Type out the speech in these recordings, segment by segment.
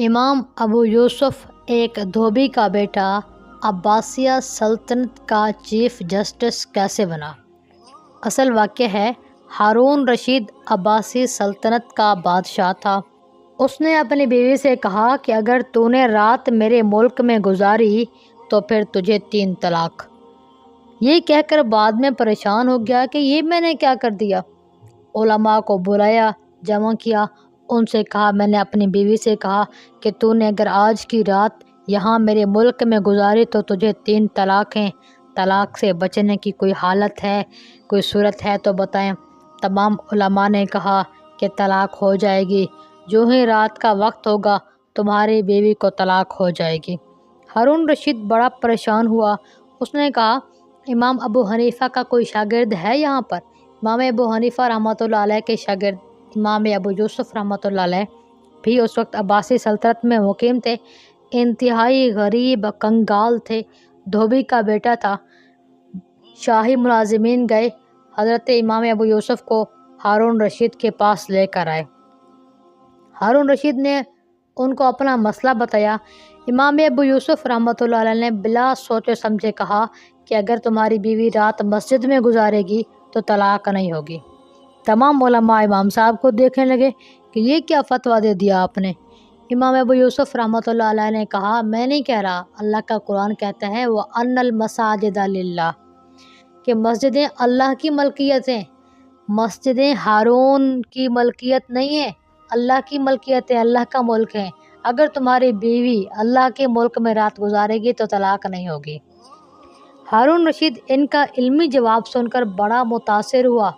امام ابو یوسف ایک دھوبی کا بیٹا عباسیہ سلطنت کا چیف جسٹس کیسے بنا؟ اصل واقعہ ہے، ہارون رشید عباسی سلطنت کا بادشاہ تھا۔ اس نے اپنی بیوی سے کہا کہ اگر تو نے رات میرے ملک میں گزاری تو پھر تجھے 3 طلاق۔ یہ کہہ کر بعد میں پریشان ہو گیا کہ یہ میں نے کیا کر دیا۔ علماء کو بلایا، جمع کیا، ان سے کہا میں نے اپنی بیوی سے کہا کہ تو نے اگر آج کی رات یہاں میرے ملک میں گزاری تو تجھے 3 طلاق ہیں۔ طلاق سے بچنے کی کوئی حالت ہے، کوئی صورت ہے تو بتائیں۔ تمام علماء نے کہا کہ طلاق ہو جائے گی، جو ہی رات کا وقت ہوگا تمہاری بیوی کو طلاق ہو جائے گی۔ ہارون رشید بڑا پریشان ہوا۔ اس نے کہا امام ابو حنیفہ کا کوئی شاگرد ہے یہاں پر؟ امام ابو حنیفہ رحمۃ اللہ علیہ کے شاگرد امام ابو یوسف رحمۃ اللہ علیہ بھی اس وقت عباسی سلطنت میں مقیم تھے۔ انتہائی غریب کنگال تھے، دھوبی کا بیٹا تھا۔ شاہی ملازمین گئے، حضرت امام ابو یوسف کو ہارون رشید کے پاس لے کر آئے۔ ہارون رشید نے ان کو اپنا مسئلہ بتایا۔ امام ابو یوسف رحمۃ اللہ علیہ نے بلا سوچے سمجھے کہا کہ اگر تمہاری بیوی رات مسجد میں گزارے گی تو طلاق نہیں ہوگی۔ تمام علماء امام صاحب کو دیکھنے لگے کہ یہ کیا فتویٰ دے دیا آپ نے۔ امام ابو یوسف رحمۃ اللہ علیہ نے کہا میں نہیں کہہ رہا، اللہ کا قرآن کہتا ہے وَأَنَّ الْمَسَاجِدَ لِلَّهِ کہ مسجدیں اللہ کی ملکیت ہیں، مسجدیں ہارون کی ملکیت نہیں ہیں، اللہ کی ملکیت ہے، اللہ کا ملک ہے۔ اگر تمہاری بیوی اللہ کے ملک میں رات گزارے گی تو طلاق نہیں ہوگی۔ ہارون رشید ان کا علمی جواب سن کر بڑا متاثر ہوا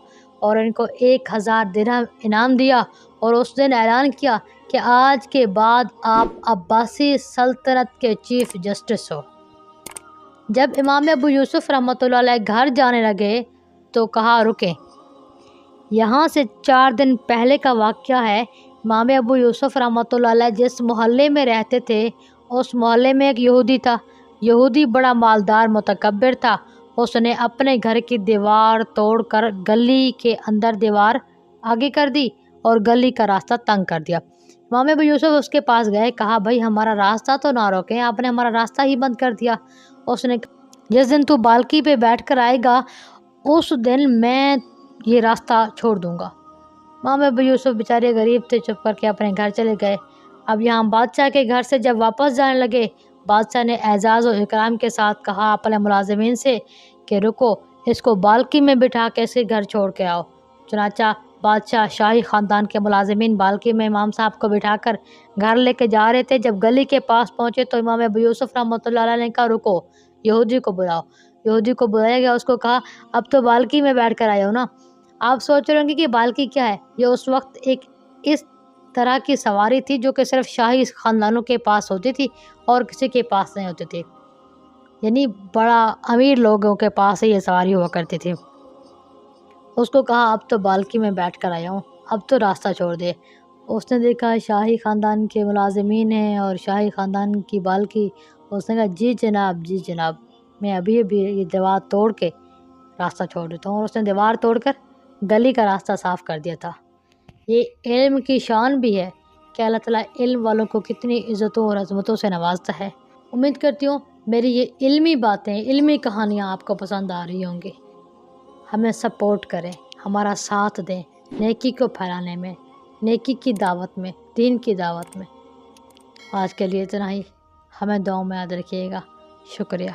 اور ان کو 1000 درہم انعام دیا اور اس دن اعلان کیا کہ آج کے بعد آپ عباسی سلطنت کے چیف جسٹس ہو۔ جب امام ابو یوسف رحمۃ اللہ علیہ گھر جانے لگے تو کہا رکیں، یہاں سے 4 دن پہلے کا واقعہ ہے۔ امام ابو یوسف رحمۃ اللہ علیہ جس محلے میں رہتے تھے اس محلے میں ایک یہودی تھا۔ یہودی بڑا مالدار متکبر تھا۔ اس نے اپنے گھر کی دیوار توڑ کر گلی کے اندر دیوار آگے کر دی اور گلی کا راستہ تنگ کر دیا۔ امام ابو یوسف اس کے پاس گئے، کہا بھائی ہمارا راستہ تو نہ روکیں، آپ نے ہمارا راستہ ہی بند کر دیا۔ اس نے جس دن تو بالکی پہ بیٹھ کر آئے گا اس دن میں یہ راستہ چھوڑ دوں گا۔ امام ابو یوسف بیچارے غریب تھے، چپ کر کے اپنے گھر چلے گئے۔ اب یہاں بادشاہ کے گھر سے جب واپس جانے لگے، بادشاہ نے اعزاز و اکرام کے ساتھ کہا اپنے ملازمین سے کہ رکو، اس کو بالکی میں بٹھا کے اس کے گھر چھوڑ کے آؤ۔ چنانچہ بادشاہ شاہی خاندان کے ملازمین بالکی میں امام صاحب کو بٹھا کر گھر لے کے جا رہے تھے۔ جب گلی کے پاس پہنچے تو امام ابو یوسف رحمۃ اللہ علیہ نے کہا رکو، یہودی کو بلاؤ۔ یہودی کو بلایا گیا، اس کو کہا اب تو بالکی میں بیٹھ کر آئے ہو نا، آپ سوچ رہے ہوں گے کہ بالکی کیا ہے۔ یہ اس وقت ایک اس طرح کی سواری تھی جو کہ صرف شاہی خاندانوں کے پاس ہوتی تھی اور کسی کے پاس نہیں ہوتی تھی، یعنی بڑا امیر لوگوں کے پاس ہی یہ سواری ہوا کرتی تھی۔ اس کو کہا اب تو بالکی میں بیٹھ کر آیا ہوں، اب تو راستہ چھوڑ دے۔ اس نے دیکھا شاہی خاندان کے ملازمین ہیں اور شاہی خاندان کی بالکی۔ اس نے کہا جی جناب، جی جناب، میں ابھی یہ دیوار توڑ کے راستہ چھوڑ دیتا ہوں۔ اور اس نے دیوار توڑ کر گلی کا راستہ صاف کر دیا تھا۔ یہ علم کی شان بھی ہے کہ اللہ تعالیٰ علم والوں کو کتنی عزتوں اور عظمتوں سے نوازتا ہے۔ امید کرتی ہوں میری یہ علمی باتیں، علمی کہانیاں آپ کو پسند آ رہی ہوں گی۔ ہمیں سپورٹ کریں، ہمارا ساتھ دیں نیکی کو پھیلانے میں، نیکی کی دعوت میں، دین کی دعوت میں۔ آج کے لیے اتنا ہی، ہمیں دعاؤں میں یاد رکھیے گا۔ شکریہ۔